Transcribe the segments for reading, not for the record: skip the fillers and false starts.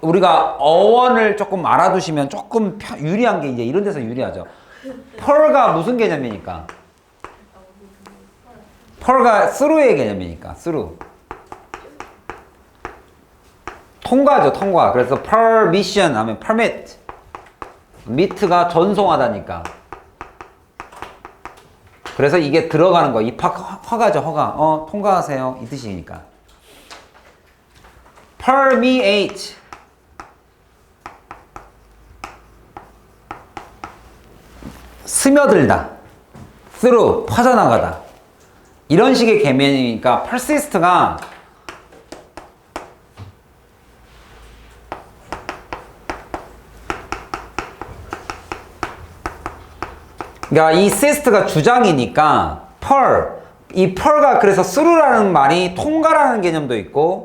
우리가 어원을 조금 알아두시면 조금 유리한 게 이제 이런 데서 유리하죠. 펄가 무슨 개념이니까? 펄가 through의 개념이니까, through. 통과죠, 통과. 그래서 permission 하면 permit. mit가 전송하다니까. 그래서 이게 들어가는 거, 입학 허가죠, 허가. 통과하세요. 이 뜻이니까. permeate. 스며들다. through, 퍼져나가다. 이런 식의 개념이니까 persist가 그러니까 이 시스트가 주장이니까 이 펄가 그래서 through라는 말이 통과라는 개념도 있고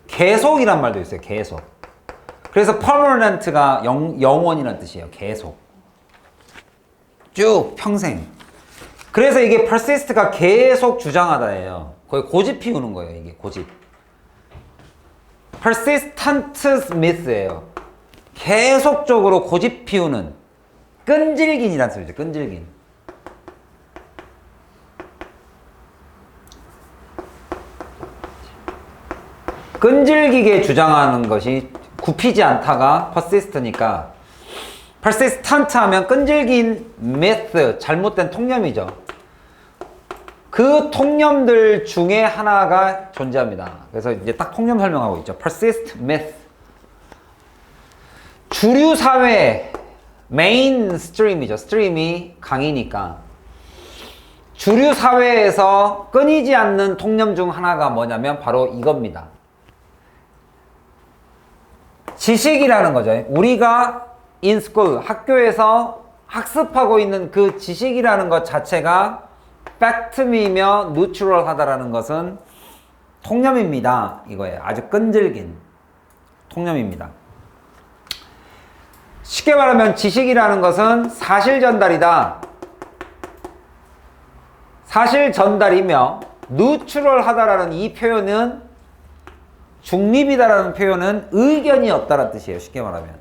계속이란 말도 있어요. 계속. 그래서 permanent가 영원이라는 뜻이에요. 계속. 쭉 평생. 그래서 이게 persist가 계속 주장하다예요. 거의 고집 피우는 거예요. 이게 고집. persistentism예요. 계속적으로 고집 피우는 끈질긴이란 소리죠. 끈질긴. 끈질기게 주장하는 것이 굽히지 않다가 persist니까 persistent 하면 끈질긴 myth, 잘못된 통념이죠. 그 통념들 중에 하나가 존재합니다. 그래서 이제 딱 통념 설명하고 있죠. persist myth. 주류 사회 메인스트림이죠. 스트림이 강이니까. 주류 사회에서 끊이지 않는 통념 중 하나가 뭐냐면 바로 이겁니다. 지식이라는 거죠. 우리가 in school, 학교에서 학습하고 있는 그 지식이라는 것 자체가 fact이며 neutral하다라는 것은 통념입니다. 이거예요. 아주 끈질긴 통념입니다. 쉽게 말하면 지식이라는 것은 사실 전달이다. 사실 전달이며 neutral하다라는 이 표현은 중립이다라는 표현은 의견이 없다라는 뜻이에요. 쉽게 말하면.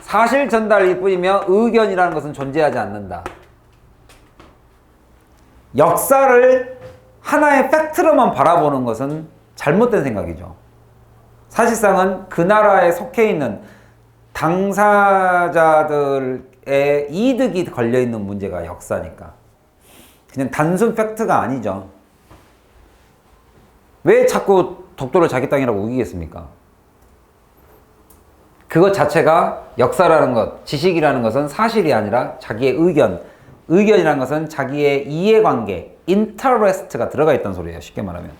사실 전달일 뿐이며 의견이라는 것은 존재하지 않는다. 역사를 하나의 팩트로만 바라보는 것은 잘못된 생각이죠. 사실상은 그 나라에 속해 있는 당사자들의 이득이 걸려있는 문제가 역사니까. 그냥 단순 팩트가 아니죠. 왜 자꾸 독도를 자기 땅이라고 우기겠습니까? 그것 자체가 역사라는 것, 지식이라는 것은 사실이 아니라 자기의 의견이라는 것은 자기의 이해관계, interest가 들어가 있다는 소리예요. 쉽게 말하면.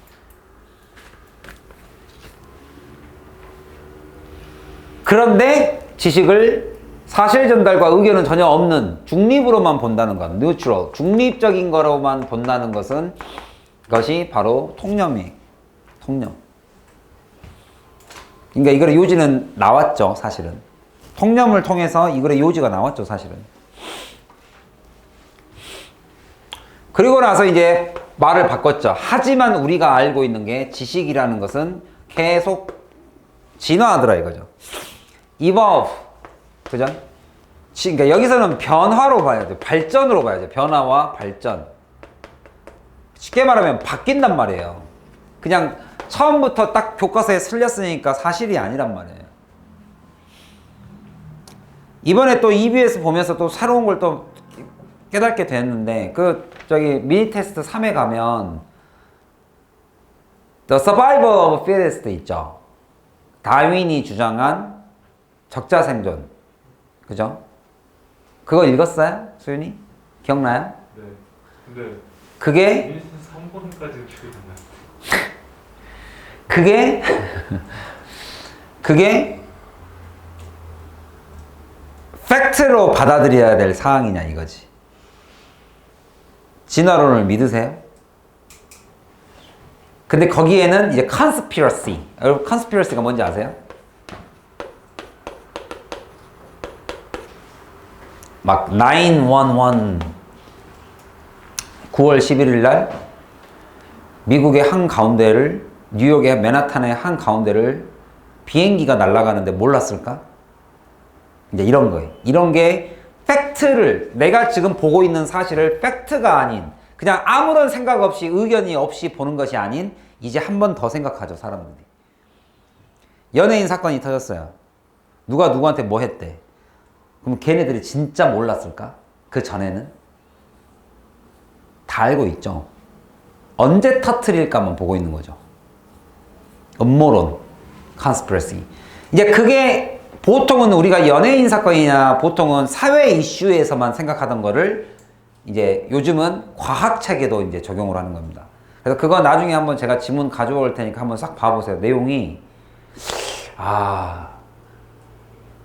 그런데 지식을 사실 전달과 의견은 전혀 없는 중립으로만 본다는 것, neutral, 중립적인 거로만 본다는 것은 그것이 바로 통념이에요. 통념. 그러니까 이거의 요지는 나왔죠, 사실은. 통념을 통해서 이거의 요지가 나왔죠, 사실은. 그리고 나서 이제 말을 바꿨죠. 하지만 우리가 알고 있는 게 지식이라는 것은 계속 진화하더라 이거죠. evolve. 그죠? 그러니까 여기서는 변화로 봐야 돼. 발전으로 봐야죠. 변화와 발전. 쉽게 말하면 바뀐단 말이에요. 그냥 처음부터 딱 교과서에 쓸렸으니까 사실이 아니란 말이에요. 이번에 또 EBS 보면서 또 새로운 걸 또 깨닫게 됐는데 저기 미니 테스트 3에 가면 The Survival of Fittest 있죠. 다윈이 주장한 적자 생존. 그죠? 그거 읽었어요? 수윤이? 기억나요? 네. 근데 그게 3번까지 기억나요. 그게 팩트로 받아들여야 될 사항이냐 이거지. 진화론을 믿으세요? 근데 거기에는 이제 conspiracy. 여러분 conspiracy가 뭔지 아세요? 막 9/11 9월 11일 날 미국의 한 가운데를 뉴욕의 맨하탄의 한 가운데를 비행기가 날아가는데 몰랐을까? 이제 이런 거예요. 이런 게 팩트를, 내가 지금 보고 있는 사실을 팩트가 아닌, 그냥 아무런 생각 없이, 의견이 없이 보는 것이 아닌, 이제 한 번 더 생각하죠, 사람들이. 연예인 사건이 터졌어요. 누가 누구한테 뭐 했대. 그럼 걔네들이 진짜 몰랐을까? 그 전에는? 다 알고 있죠. 언제 터트릴까만 보고 있는 거죠. 음모론, conspiracy. 이제 그게 보통은 우리가 연예인 사건이나 보통은 사회 이슈에서만 생각하던 거를 이제 요즘은 과학책에도 이제 적용을 하는 겁니다. 그래서 그거 나중에 한번 제가 지문 가져올 테니까 한번 싹 봐보세요. 내용이,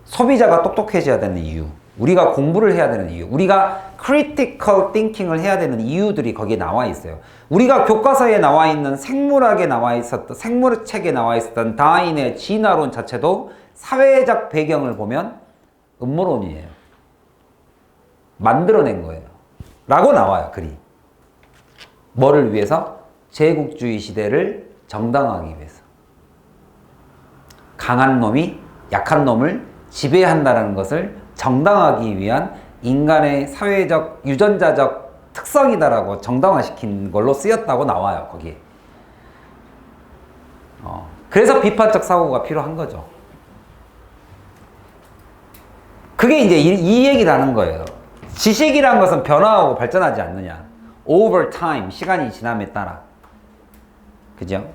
소비자가 똑똑해져야 되는 이유, 우리가 공부를 해야 되는 이유, 우리가 critical thinking을 해야 되는 이유들이 거기에 나와 있어요. 우리가 교과서에 나와 있는 생물학에 나와 있었던, 생물책에 나와 있었던 다윈의 진화론 자체도 사회적 배경을 보면 음모론이에요. 만들어낸 거예요. 라고 나와요, 글이. 뭐를 위해서? 제국주의 시대를 정당화하기 위해서. 강한 놈이 약한 놈을 지배한다는 것을 정당화하기 위한 인간의 사회적, 유전자적 특성이다라고 정당화시킨 걸로 쓰였다고 나와요, 거기에. 그래서 비판적 사고가 필요한 거죠. 그게 이제 이 얘기를 하는 거예요. 지식이란 것은 변화하고 발전하지 않느냐. over time, 시간이 지남에 따라. 그죠?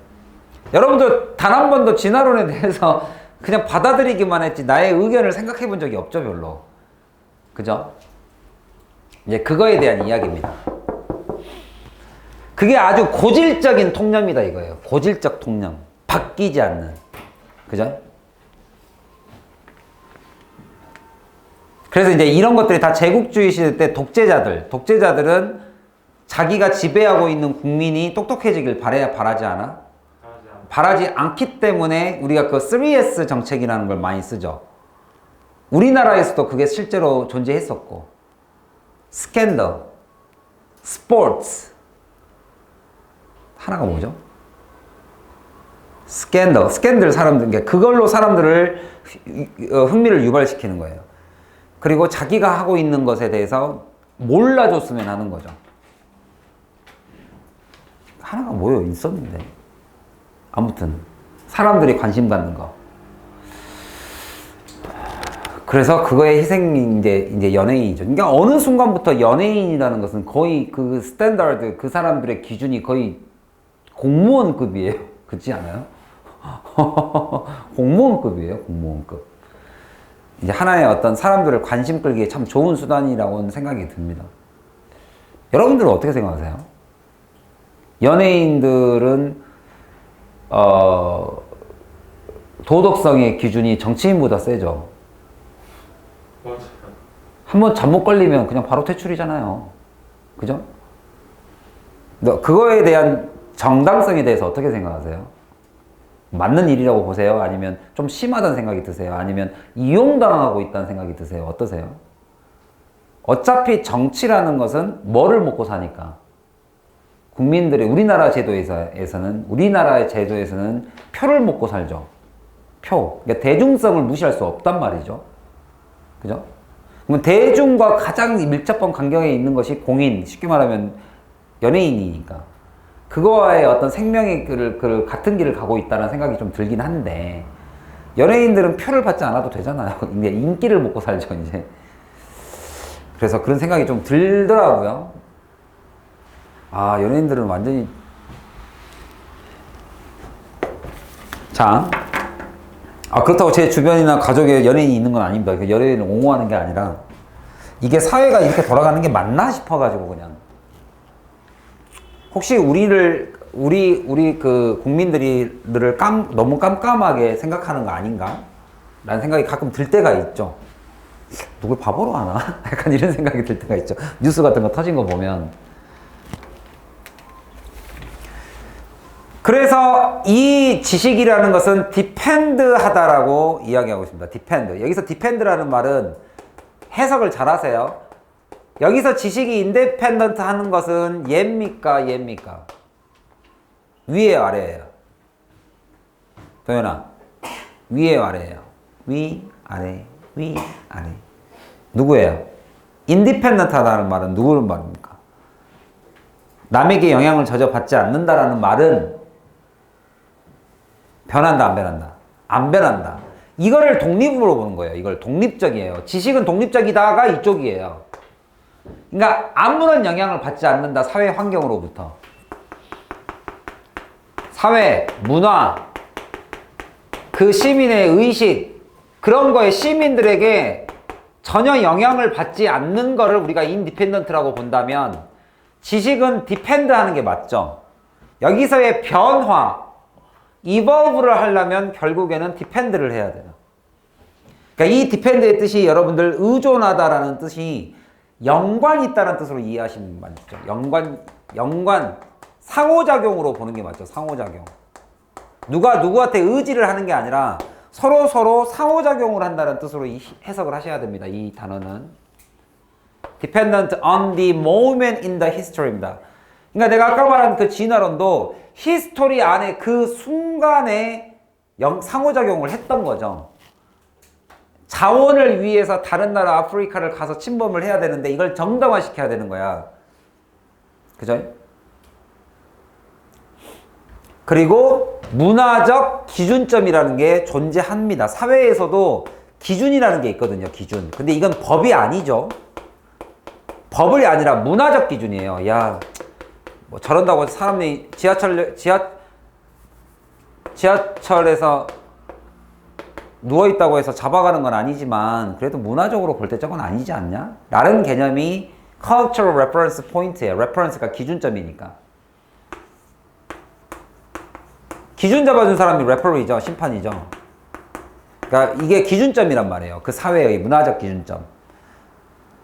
여러분들 단 한 번도 진화론에 대해서 그냥 받아들이기만 했지 나의 의견을 생각해 본 적이 없죠, 별로. 그죠? 이제 그거에 대한 이야기입니다. 그게 아주 고질적인 통념이다 이거예요. 고질적 통념. 바뀌지 않는. 그죠? 그래서 이제 이런 것들이 다 제국주의 시대 때 독재자들은 자기가 지배하고 있는 국민이 똑똑해지길 바라지 않아? 바라지 않기 때문에 우리가 그 3S 정책이라는 걸 많이 쓰죠. 우리나라에서도 그게 실제로 존재했었고, 스캔들, 스포츠, 하나가 뭐죠? 스캔들 사람들, 그걸로 사람들을 흥미를 유발시키는 거예요. 그리고 자기가 하고 있는 것에 대해서 몰라줬으면 하는 거죠. 하나가 뭐요? 있었는데. 아무튼 사람들이 관심 갖는 거. 그래서 그거의 희생이 이제 연예인이죠. 그러니까 어느 순간부터 연예인이라는 것은 거의 그 스탠다드, 그 사람들의 기준이 거의 공무원급이에요. 그렇지 않아요? 공무원급이에요. 공무원급. 이제 하나의 어떤 사람들을 관심 끌기에 참 좋은 수단이라고는 생각이 듭니다. 여러분들은 어떻게 생각하세요? 연예인들은 도덕성의 기준이 정치인보다 세죠. 맞아요. 한번 잘못 걸리면 그냥 바로 퇴출이잖아요. 그죠? 그거에 대한 정당성에 대해서 어떻게 생각하세요? 맞는 일이라고 보세요? 아니면 좀 심하다는 생각이 드세요? 아니면 이용당하고 있다는 생각이 드세요? 어떠세요? 어차피 정치라는 것은 뭐를 먹고 사니까? 국민들의, 우리나라의 제도에서는 표를 먹고 살죠. 표. 그러니까 대중성을 무시할 수 없단 말이죠. 그죠? 그러면 대중과 가장 밀접한 관계에 있는 것이 공인, 쉽게 말하면 연예인이니까. 그거와의 어떤 생명의 같은 길을 가고 있다는 생각이 좀 들긴 한데, 연예인들은 표를 받지 않아도 되잖아요. 이제 인기를 먹고 살죠, 이제. 그래서 그런 생각이 좀 들더라고요. 연예인들은 완전히. 자. 그렇다고 제 주변이나 가족에 연예인이 있는 건 아닙니다. 연예인을 옹호하는 게 아니라, 이게 사회가 이렇게 돌아가는 게 맞나 싶어가지고, 그냥. 혹시 우리 그 국민들을 너무 깜깜하게 생각하는 거 아닌가? 라는 생각이 가끔 들 때가 있죠. 누굴 바보로 하나? 약간 이런 생각이 들 때가 있죠. 뉴스 같은 거 터진 거 보면. 그래서 이 지식이라는 것은 depend 하다라고 이야기하고 있습니다. depend. 여기서 depend라는 말은 해석을 잘 하세요. 여기서 지식이 independent 하는 것은 예입니까? 위에 아래예요? 도현아, 위에 아래예요. 위, 아래, 위, 아래. 누구예요? 인디펜던트하다는 말은 누구를 말입니까? 남에게 영향을 전혀 받지 않는다라는 말은 변한다, 안 변한다? 안 변한다. 이거를 독립으로 보는 거예요. 이걸 독립적이에요. 지식은 독립적이다가 이쪽이에요. 그러니까 아무런 영향을 받지 않는다, 사회 환경으로부터. 사회, 문화, 그 시민의 의식, 그런 거에 시민들에게 전혀 영향을 받지 않는 거를 우리가 인디펜던트라고 본다면 지식은 디펜드 하는 게 맞죠. 여기서의 변화, evolve를 하려면 결국에는 디펜드를 해야 돼요. 그러니까 이 디펜드의 뜻이 여러분들 의존하다라는 뜻이 연관이 있다는 뜻으로 이해하시면 맞죠. 연관, 상호작용으로 보는 게 맞죠. 상호작용. 누가 누구한테 의지를 하는 게 아니라 서로 상호작용을 한다는 뜻으로 해석을 하셔야 됩니다. 이 단어는 dependent on the moment in the history입니다. 그러니까 내가 아까 말한 그 진화론도 히스토리 안에 그 순간에 상호작용을 했던 거죠. 자원을 위해서 다른 나라 아프리카를 가서 침범을 해야 되는데 이걸 정당화시켜야 되는 거야. 그죠? 그리고 문화적 기준점이라는 게 존재합니다. 사회에서도 기준이라는 게 있거든요. 기준. 근데 이건 법이 아니죠. 법이 아니라 문화적 기준이에요. 야, 뭐 저런다고 사람이 지하철에서 누워있다고 해서 잡아가는 건 아니지만 그래도 문화적으로 볼 때 저건 아니지 않냐? 라는 개념이 cultural reference point예요. reference가 기준점이니까. 기준 잡아준 사람이 레퍼리죠. 심판이죠. 그러니까 이게 기준점이란 말이에요. 그 사회의 문화적 기준점.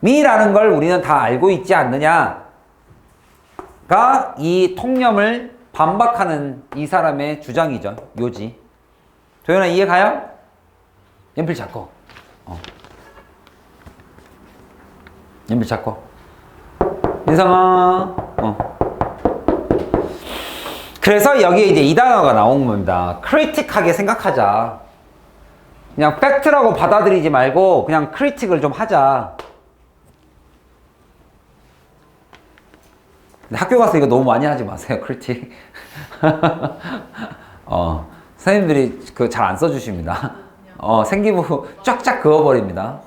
미라는 걸 우리는 다 알고 있지 않느냐가 이 통념을 반박하는 이 사람의 주장이죠. 요지. 도현아 이해 가요? 연필 잡고. 연필 잡고. 인성아. 그래서 여기에 이제 이 단어가 나온 겁니다. 크리틱하게 생각하자. 그냥 팩트라고 받아들이지 말고 그냥 크리틱을 좀 하자. 학교 가서 이거 너무 많이 하지 마세요. 크리틱. 선생님들이 그 잘 안 써주십니다. 생기부 쫙쫙 그어버립니다.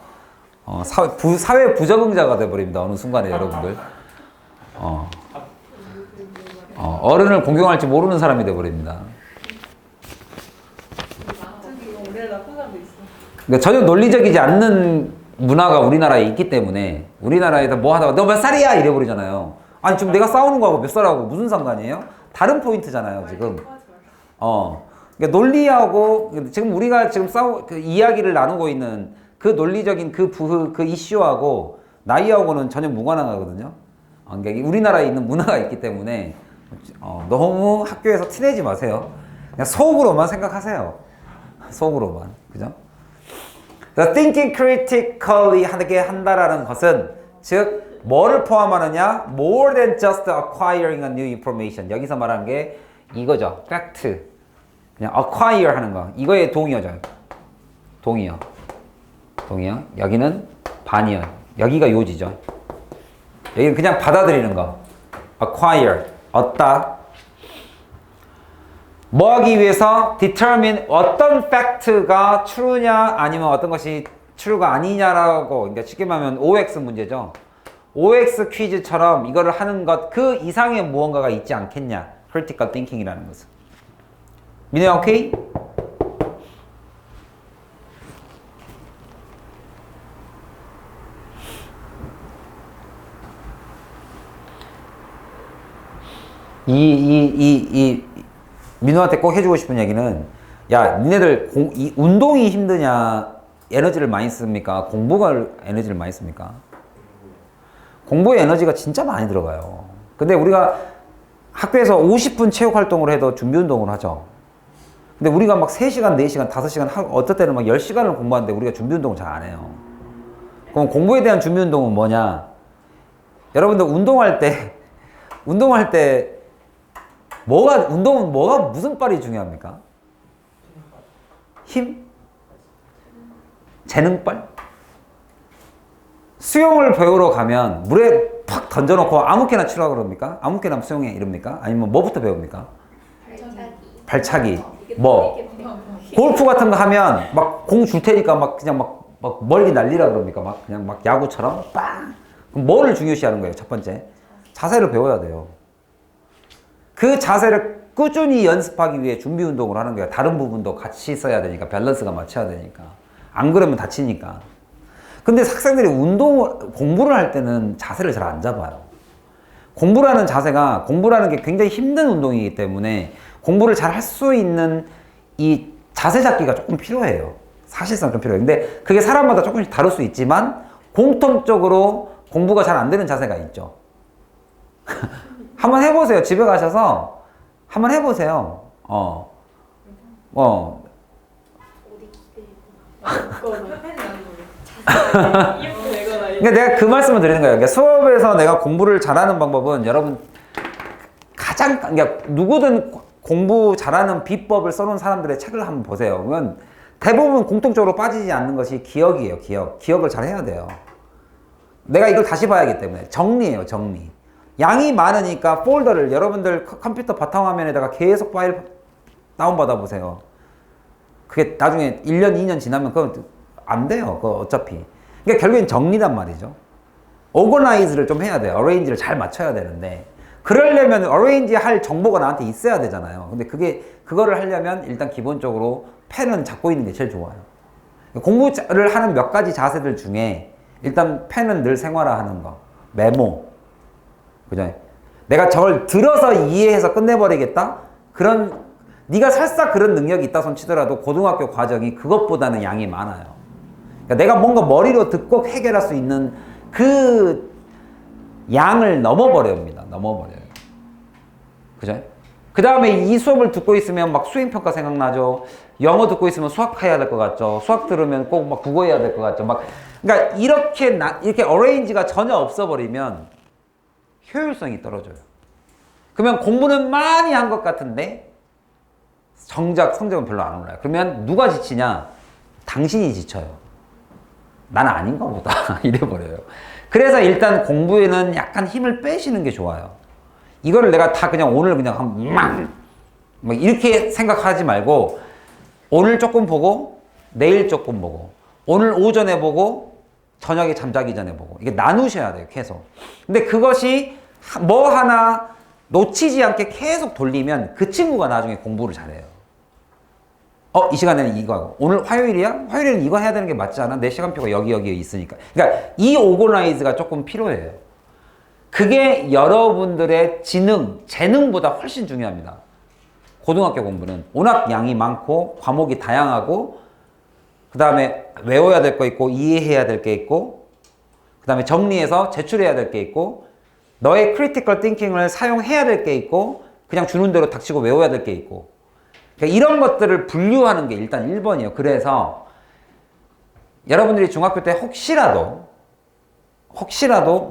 사회 부적응자가 돼버립니다. 어느 순간에 여러분들. 어른을 공경할지 모르는 사람이 돼버립니다. 그러니까 전혀 논리적이지 않는 문화가 우리나라에 있기 때문에 우리나라에서 뭐 하다가 너 몇 살이야? 이래버리잖아요. 아니 지금 내가 싸우는 거하고 몇 살하고 무슨 상관이에요? 다른 포인트잖아요 지금. 그러니까 논리하고 지금 우리가 지금 그 이야기를 나누고 있는 그 논리적인 그 이슈하고 나이하고는 전혀 무관하거든요. 그러니까 우리나라에 있는 문화가 있기 때문에 너무 학교에서 티내지 마세요. 그냥 속으로만 생각하세요. 속으로만. 그죠? thinking critically 하게 한다라는 것은 즉 뭐를 포함하느냐? more than just acquiring a new information. 여기서 말하는 게 이거죠. fact. 그냥 acquire 하는 거. 이거의 동의어죠. 동의어. 여기는 반의어. 여기가 요지죠. 여기는 그냥 받아들이는 거. acquire. 얻다. 뭐 하기 위해서 determine 어떤 팩트가 true냐 아니면 어떤 것이 true가 아니냐라고. 그러니까 쉽게 말하면 OX 문제죠. OX 퀴즈처럼 이거를 하는 것 그 이상의 무언가가 있지 않겠냐. critical thinking이라는 것은. 민호야 오케이? 민호한테 꼭 해주고 싶은 얘기는 야 니네들 운동이 힘드냐 에너지를 많이 씁니까? 공부가 에너지를 많이 씁니까? 공부에 에너지가 진짜 많이 들어가요. 근데 우리가 학교에서 50분 체육활동을 해도 준비운동을 하죠. 근데 우리가 막 3시간, 4시간, 5시간 어떨 때는 막 10시간을 공부하는데 우리가 준비운동을 잘 안 해요. 그럼 공부에 대한 준비운동은 뭐냐? 여러분들 운동할 때 운동은 뭐가 무슨 빨이 중요합니까? 힘? 재능빨? 수영을 배우러 가면 물에 팍 던져놓고 아무렇게나 치라고 그럽니까? 아무렇게나 수영해 이럽니까? 아니면 뭐부터 배웁니까? 발차기. 뭐? 골프 같은 거 하면 막 공 줄 테니까 막 그냥 막 멀리 날리라 그럽니까? 막 그냥 막 야구처럼 빵! 그럼 뭐를 중요시 하는 거예요? 첫 번째. 자세를 배워야 돼요. 그 자세를 꾸준히 연습하기 위해 준비 운동을 하는 거예요. 다른 부분도 같이 써야 되니까, 밸런스가 맞춰야 되니까. 안 그러면 다치니까. 근데 학생들이 공부를 할 때는 자세를 잘 안 잡아요. 공부라는 자세가, 공부라는 게 굉장히 힘든 운동이기 때문에 공부를 잘 할 수 있는 이 자세 잡기가 조금 필요해요. 사실상 좀 필요해요. 근데 그게 사람마다 조금씩 다를 수 있지만 공통적으로 공부가 잘 안 되는 자세가 있죠. 한번 해보세요. 집에 가셔서 한번 해보세요. 그러니까 내가 그 말씀을 드리는 거예요. 그러니까 수업에서 내가 공부를 잘하는 방법은 여러분 그러니까 누구든 공부 잘하는 비법을 써놓은 사람들의 책을 한번 보세요. 그러면 대부분 공통적으로 빠지지 않는 것이 기억이에요. 기억을 잘 해야 돼요. 내가 이걸 다시 봐야 하기 때문에 정리예요. 정리. 양이 많으니까 폴더를 여러분들 컴퓨터 바탕화면에다가 계속 파일 다운받아 보세요. 그게 나중에 1년, 2년 지나면 그건 안 돼요. 그거 어차피. 그러니까 결국엔 정리란 말이죠. 오거나이즈를 좀 해야 돼요. 어레인지를 잘 맞춰야 되는데 그러려면 어레인지 할 정보가 나한테 있어야 되잖아요. 근데 그거를 하려면 일단 기본적으로 펜은 잡고 있는 게 제일 좋아요. 공부를 하는 몇 가지 자세들 중에 일단 펜은 늘 생활화하는 거. 메모. 그죠? 내가 저걸 들어서 이해해서 끝내버리겠다? 네가 설사 그런 능력이 있다 손 치더라도 고등학교 과정이 그것보다는 양이 많아요. 그러니까 내가 뭔가 머리로 듣고 해결할 수 있는 그 양을 넘어버립니다. 그죠? 그 다음에 이 수업을 듣고 있으면 막 수행평가 생각나죠? 영어 듣고 있으면 수학 해야 될 것 같죠? 수학 들으면 꼭 막 국어 해야 될 것 같죠? 그러니까 이렇게 어레인지가 전혀 없어버리면 효율성이 떨어져요. 그러면 공부는 많이 한 것 같은데 정작 성적은 별로 안 올라요. 그러면 누가 지치냐? 당신이 지쳐요. 나는 아닌가 보다. 이래버려요. 그래서 일단 공부에는 약간 힘을 빼시는 게 좋아요. 이거를 내가 다 그냥 오늘 그냥 막 이렇게 생각하지 말고 오늘 조금 보고 내일 조금 보고 오늘 오전에 보고 저녁에 잠자기 전에 보고 이게 나누셔야 돼요. 계속. 근데 그것이 뭐 하나 놓치지 않게 계속 돌리면 그 친구가 나중에 공부를 잘해요. 이 시간에는 이거 하고 오늘 화요일이야? 화요일에는 이거 해야 되는 게 맞지 않아? 내 시간표가 여기에 있으니까. 그러니까 이 오거나이즈가 조금 필요해요. 그게 여러분들의 재능보다 훨씬 중요합니다. 고등학교 공부는 워낙 양이 많고 과목이 다양하고 그 다음에 외워야 될 거 있고 이해해야 될 게 있고 그 다음에 정리해서 제출해야 될 게 있고 너의 크리티컬 띵킹을 사용해야 될 게 있고 그냥 주는 대로 닥치고 외워야 될 게 있고 그러니까 이런 것들을 분류하는 게 일단 1번이에요. 그래서 여러분들이 중학교 때 혹시라도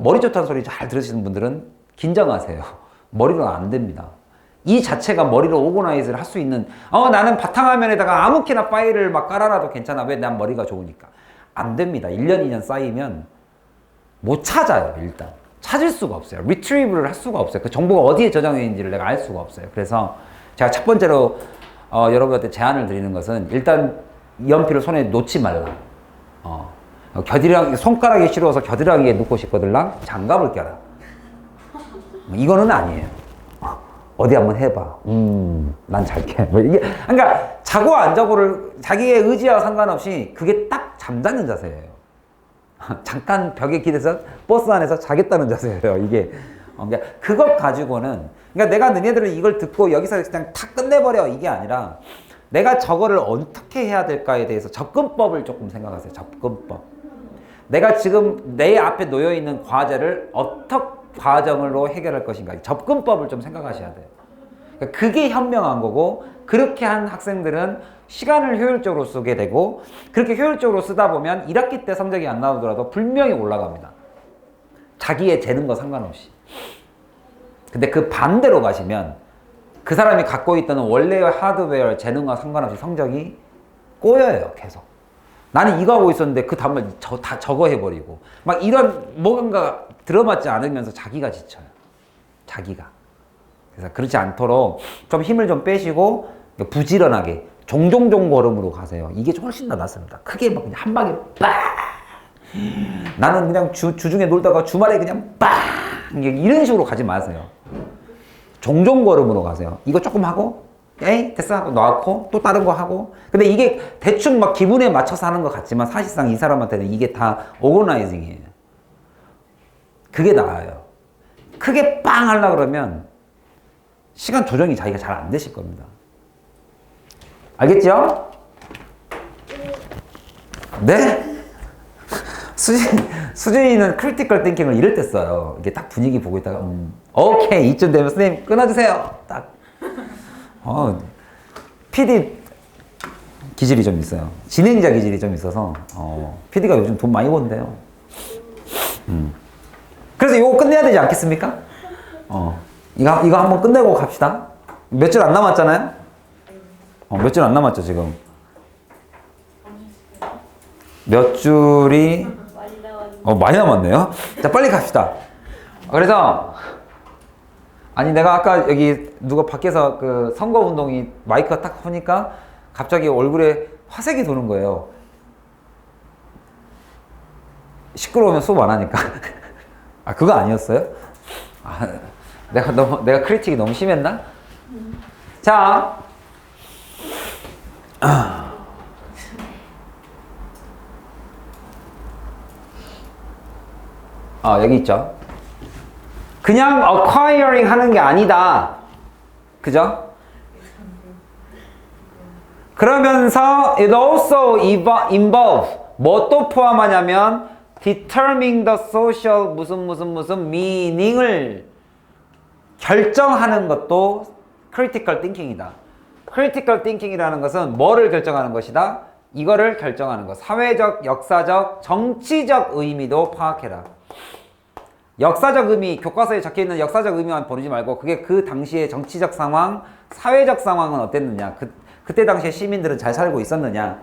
머리 좋다는 소리 잘 들으시는 분들은 긴장하세요. 머리로 안 됩니다. 이 자체가 머리로 오거나이즈를 할 수 있는 나는 바탕화면에다가 아무렇게나 파일을 막 깔아놔도 괜찮아. 왜? 난 머리가 좋으니까. 안 됩니다. 1년, 2년 쌓이면 못 찾아요. 일단. 찾을 수가 없어요. 리트리브를 할 수가 없어요. 그 정보가 어디에 저장되어 있는지를 내가 알 수가 없어요. 그래서 제가 첫 번째로 여러분한테 제안을 드리는 것은 일단 연필을 손에 놓지 말라. 겨드랑이, 손가락이 시려워서 겨드랑이에 넣고 싶거들랑 장갑을 껴라. 이거는 아니에요. 어디 한번 해봐. 난 잘게. 그러니까 자고 안 자고를 자기의 의지와 상관없이 그게 딱 잠자는 자세예요. 잠깐 벽에 기대서 버스 안에서 자겠다는 자세예요. 이게. 그러니까 그것 가지고는 그러니까 내가 너네들은 이걸 듣고 여기서 그냥 탁 끝내버려 이게 아니라 내가 저거를 어떻게 해야 될까에 대해서 접근법을 조금 생각하세요. 접근법. 내가 지금 내 앞에 놓여있는 과제를 어떻게 과정으로 해결할 것인가. 접근법을 좀 생각하셔야 돼요. 그러니까 그게 현명한 거고 그렇게 한 학생들은 시간을 효율적으로 쓰게 되고 그렇게 효율적으로 쓰다 보면 1학기 때 성적이 안 나오더라도 분명히 올라갑니다. 자기의 재능과 상관없이. 근데 그 반대로 가시면 그 사람이 갖고 있던 원래의 하드웨어 재능과 상관없이 성적이 꼬여요, 계속. 나는 이거 하고 있었는데 그 다음날 다 저거 해버리고. 막 이런 뭔가 들어맞지 않으면서 자기가 지쳐요. 자기가. 그래서 그렇지 않도록 좀 힘을 좀 빼시고 부지런하게 종종종 걸음으로 가세요. 이게 훨씬 더 낫습니다. 크게 막 그냥 한 방에 빵! 나는 그냥 주중에 놀다가 주말에 그냥 빵! 이런 식으로 가지 마세요. 종종 걸음으로 가세요. 이거 조금 하고 에이 됐어 하고 놔놓고 또 다른 거 하고. 근데 이게 대충 막 기분에 맞춰서 하는 것 같지만 사실상 이 사람한테는 이게 다 오거나이징이에요. 그게 나아요. 크게 빵 하려고 그러면 시간 조정이 자기가 잘 안 되실 겁니다. 알겠죠? 네? 수진이는 크리티컬 띵킹을 이럴 때 써요. 이게 딱 분위기 보고 있다가 오케이 이쯤 되면 선생님 끊어주세요. 딱 PD 기질이 좀 있어요. 진행자 기질이 좀 있어서 PD가 요즘 돈 많이 번대요. 그래서 이거 끝내야 되지 않겠습니까? 이거 한번 끝내고 갑시다. 몇 줄 안 남았잖아요? 몇 줄 안 남았죠 지금? 몇 줄이 많이 남았네요. 자 빨리 갑시다. 그래서 아니 내가 아까 여기 누가 밖에서 그 선거운동이 마이크가 딱 하니까 갑자기 얼굴에 화색이 도는 거예요. 시끄러우면 수업 안 하니까. 아 그거 아니었어요? 아, 내가 크리틱이 너무 심했나? 자 여기 있죠. 그냥 acquiring 하는 게 아니다. 그죠? 그러면서 it also involve 뭐 또 포함하냐면 determining the social 무슨 meaning을 결정하는 것도 critical thinking이다. critical thinking이라는 것은 뭐를 결정하는 것이다? 이거를 결정하는 것. 사회적, 역사적, 정치적 의미도 파악해라. 역사적 의미, 교과서에 적혀있는 역사적 의미만 보지 말고 그게 그 당시의 정치적 상황, 사회적 상황은 어땠느냐, 그때 당시에 시민들은 잘 살고 있었느냐.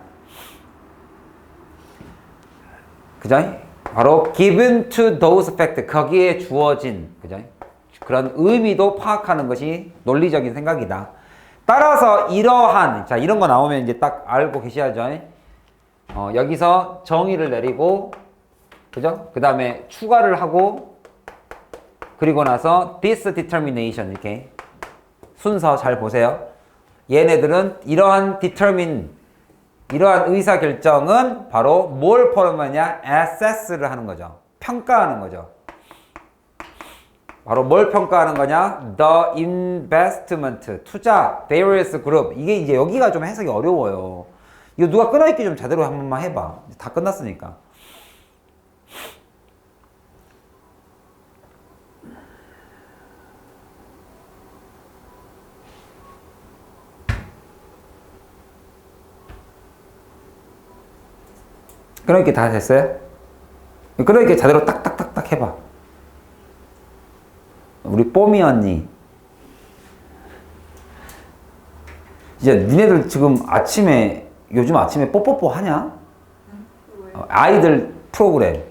그죠? 바로 given to those facts, 거기에 주어진, 그죠? 그런 의미도 파악하는 것이 논리적인 생각이다. 따라서 이러한, 자 이런 거 나오면 이제 딱 알고 계셔야죠. 여기서 정의를 내리고, 그죠? 그 다음에 추가를 하고, 그리고 나서 this determination 이렇게 순서 잘 보세요. 얘네들은 이러한 determine, 이러한 의사결정은 바로 뭘 포함하냐? assess를 하는 거죠. 평가하는 거죠. 바로 뭘 평가하는 거냐? the investment, 투자, various group. 이게 이제 여기가 좀 해석이 어려워요. 이거 누가 끊어있기 좀 제대로 한 번만 해봐. 다 끝났으니까. 끊어있기 다 됐어요? 끊어있기 제대로 딱딱딱딱 해봐. 우리 뽀미 언니. 이제 니네들 지금 요즘 아침에 뽀뽀뽀 하냐? 아이들 프로그램.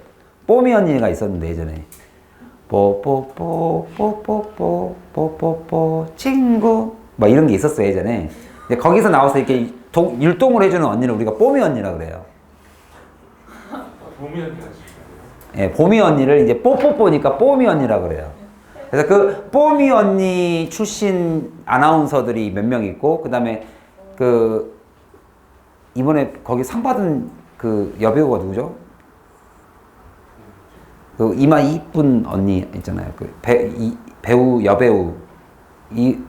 뽀미 언니가 있었는데 예전에. 뽀뽀뽀 뽀뽀뽀 뽀뽀뽀 친구 막 이런 게 있었어요 예전에. 근데 거기서 나와서 이렇게 율동을 해주는 언니를 우리가 뽀미 언니라 그래요. 봄이 언니가 진짜요? 예, 뽀미 언니를 이제 뽀뽀뽀니까 뽀미 언니라 그래요. 그래서 그 뽀미 언니 출신 아나운서들이 몇 명 있고, 그 다음에 그 이번에 거기 상 받은 그 여배우가 누구죠? 그 이마 이쁜 언니 있잖아요. 그 배우 여배우 어디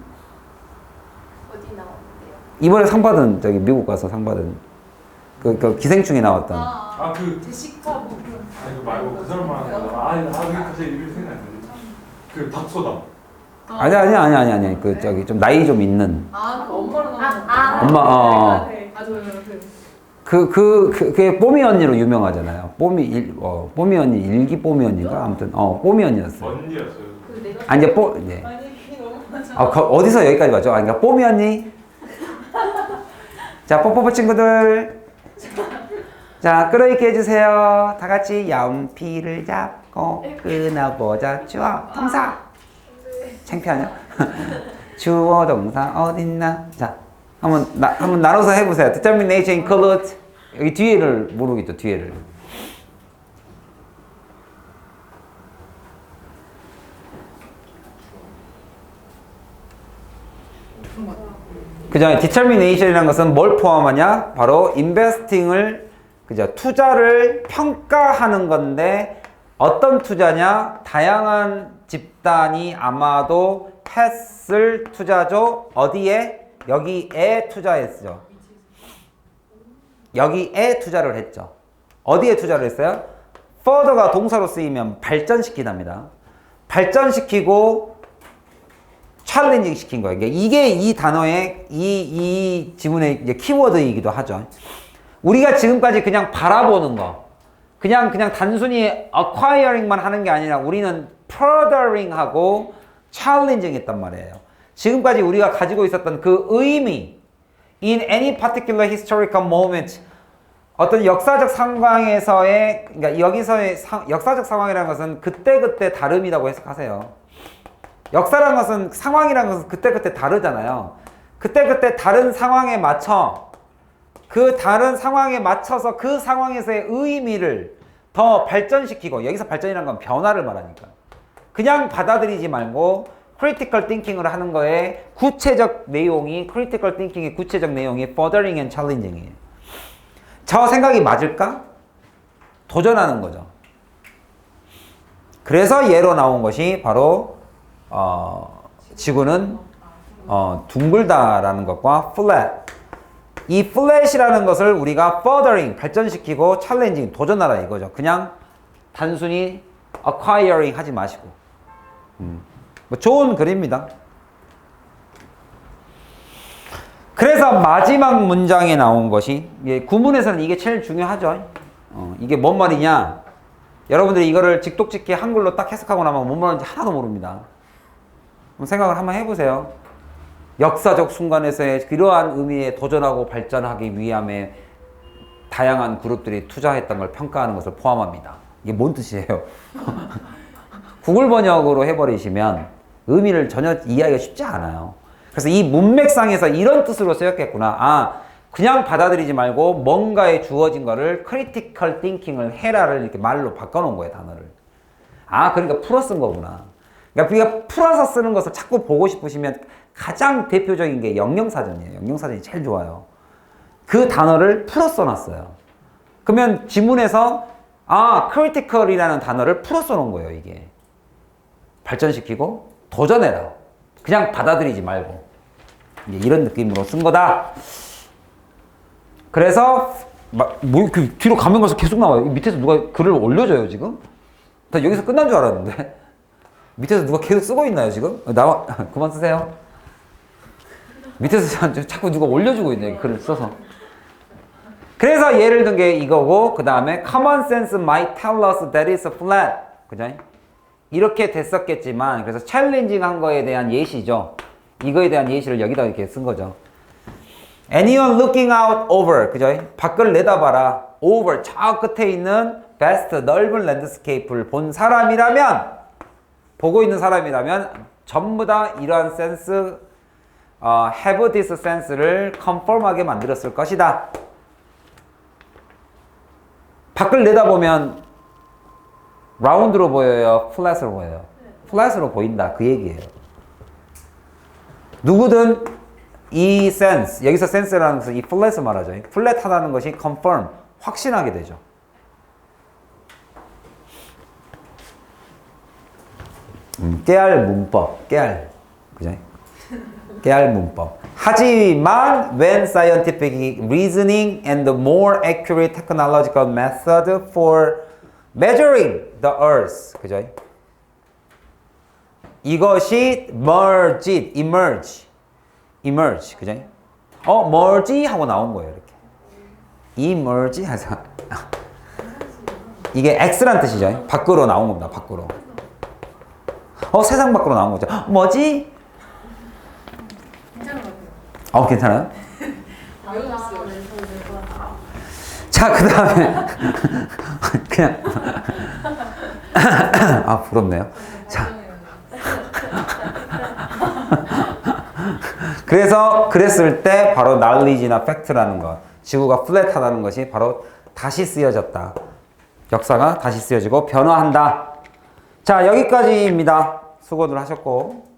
나왔는데요? 이번에 상 받은 저기 미국 가서 상 받은 그 기생충에 나왔던. 제시카 부분. 아니 그 말고 그 사람 말하는 거야. 그게 갑자기 이름이 생각이 안 나네. 그 닥소담. 아니. 그 저기 좀 나이 좀 있는. 그 엄마로 나오는 엄마, 저요. 그게 뽀미 언니로 유명하잖아요. 뽀미 언니, 일기 뽀미 언니가 아무튼, 뽀미 언니였어요. 언니였어요. 아니, 이제 네. 아니, 너무 많아. 어디서 여기까지 왔죠? 그러니까 뽀미 언니. 자, 뽀뽀뽀 친구들. 자, 끌어있게 해주세요. 다 같이 연필을 잡고 끊어보자. 주어, 동사. 창피하냐? 주어, 동사 어딨나? 자, 한번 나눠서 해보세요. Determination include. 여기 뒤에를 모르겠죠, 뒤에를. 그죠? determination이라는 것은 뭘 포함하냐? 바로 investing을, 그죠? 투자를 평가하는 건데, 어떤 투자냐? 다양한 집단이 아마도 했을 투자죠. 어디에? 여기에 투자했죠. 여기에 투자를 했죠. 어디에 투자를 했어요? further가 동사로 쓰이면 발전시키답니다. 발전시키고 챌린징 시킨 거예요. 이게 이 단어의 이 지문의 이제 키워드이기도 하죠. 우리가 지금까지 그냥 바라보는 거, 그냥 단순히 acquiring만 하는 게 아니라 우리는 furthering하고 challenging했단 말이에요. 지금까지 우리가 가지고 있었던 그 의미, in any particular historical moment, 어떤 역사적 상황에서의, 그러니까 여기서의 역사적 상황이라는 것은 그때그때 다름이라고 해석하세요. 역사라는 것은, 상황이라는 것은 그때그때 다르잖아요. 그때그때 다른 상황에 맞춰, 그 다른 상황에 맞춰서 그 상황에서의 의미를 더 발전시키고, 여기서 발전이라는 건 변화를 말하니까. 그냥 받아들이지 말고 critical thinking을 하는 거에 구체적 내용이, critical thinking의 구체적 내용이 furthering and challenging이에요. 저 생각이 맞을까? 도전하는 거죠. 그래서 예로 나온 것이 바로 지구는 둥글다라는 것과 flat. 이 flat이라는 것을 우리가 furthering, 발전시키고 challenging, 도전하라 이거죠. 그냥 단순히 acquiring 하지 마시고. 뭐 좋은 글입니다. 그래서 마지막 문장에 나온 것이, 구문에서는 이게 제일 중요하죠. 이게 뭔 말이냐? 여러분들이 이거를 직독직히 한글로 딱 해석하고 나면 뭔 말인지 하나도 모릅니다. 생각을 한번 해보세요. 역사적 순간에서의 그러한 의미에 도전하고 발전하기 위함에 다양한 그룹들이 투자했던 걸 평가하는 것을 포함합니다. 이게 뭔 뜻이에요? 구글 번역으로 해버리시면 의미를 전혀 이해하기가 쉽지 않아요. 그래서 이 문맥상에서 이런 뜻으로 쓰였겠구나. 아, 그냥 받아들이지 말고 뭔가에 주어진 거를 critical thinking을 해라를 이렇게 말로 바꿔놓은 거예요, 단어를. 아, 그러니까 풀어 쓴 거구나. 그러니까 우리가 풀어서 쓰는 것을 자꾸 보고 싶으시면 가장 대표적인 게 영영사전이에요. 영영사전이 제일 좋아요. 그 단어를 풀어 써놨어요. 그러면 지문에서 critical이라는 단어를 풀어 써놓은 거예요, 이게. 발전시키고 도전해라. 그냥 받아들이지 말고. 이런 느낌으로 쓴 거다. 그래서 그 뒤로 가면 가서 계속 나와요. 밑에서 누가 글을 올려줘요, 지금? 나 여기서 끝난 줄 알았는데. 밑에서 누가 계속 쓰고 있나요, 지금? 나와, 그만 쓰세요. 밑에서 자꾸 누가 올려주고 있네, 글을 써서. 그래서 예를 든 게 이거고, 그 다음에 common sense might tell us that it's flat. 그죠? 이렇게 됐었겠지만, 그래서 챌린징 한 거에 대한 예시죠. 이거에 대한 예시를 여기다 이렇게 쓴 거죠. Anyone looking out over. 그죠? 밖을 내다봐라. over. 저 끝에 있는 vast, 넓은 랜드스케이프를 본 사람이라면, 보고 있는 사람이라면 전부 다 이러한 센스, have this sense를 conform하게 만들었을 것이다. 밖을 내다보면 라운드로 보여요? 플랫으로 보여요? 플랫으로 보인다. 그 얘기예요. 누구든 이 sense, 여기서 sense라는 것은 이 플랫을 말하죠. 플랫하다는 것이 confirm, 확신하게 되죠. 깨알 문법, 깨알, 그죠? 깨알 문법. 하지만 when scientific reasoning and the more accurate technological method for measuring the earth, 그죠? 이것이 emerge, 그죠? merge 하고 나온 거예요, 이렇게. emerge 해서 이게 X란 뜻이죠. 밖으로 나온 겁니다, 밖으로. 세상 밖으로 나온 거죠. 뭐지? 괜찮은 것 같아요. 괜찮아요? 배웠어요. 자, 그 다음에 그냥 아 부럽네요. 자, 그래서 그랬을 때 바로 knowledge나 fact라는 것, 지구가 플랫하다는 것이 바로 다시 쓰여졌다. 역사가 다시 쓰여지고 변화한다. 자, 여기까지입니다. 수고들 하셨고.